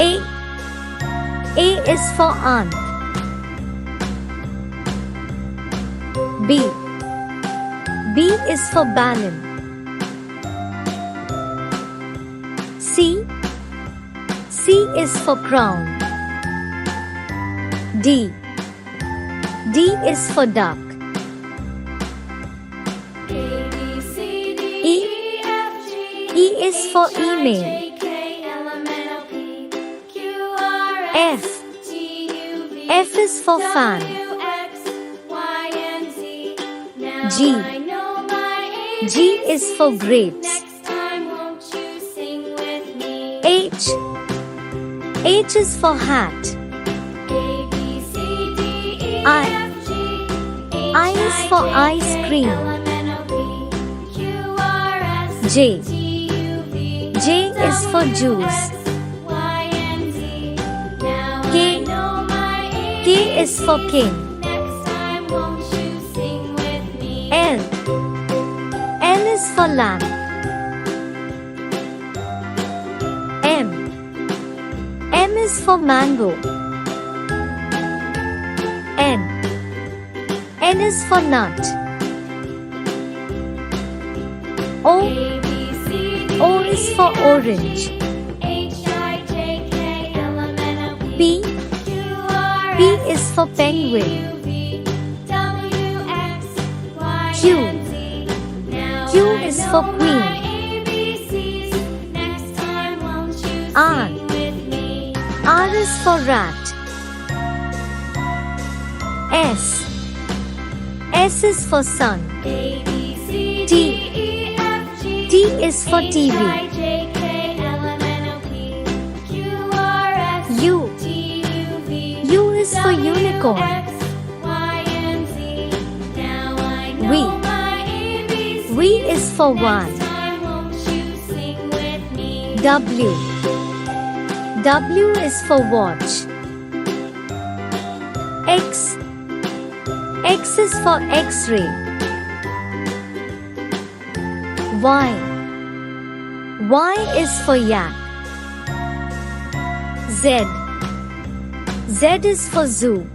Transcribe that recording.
A. A is for aunt. B. B is for balloon. C. C is for crown. D. D is for duck. E. E is for email. F. F is for fan. G. G is for grapes. H. H is for hat. I is for ice cream. J. J is for juice. K. K is for king. L. L is for lamp. M. M is for mango. N. N is for nut. O. O is for orange. P. P is for penguin. Q. Q is for queen. R. R is for rat. S. S is for sun. T. T is for TV. U. U is for unicorn. V. V is for one. W. W is for watch. X. X is for X-ray. Y. Y is for yak. Z. Z is for zoo.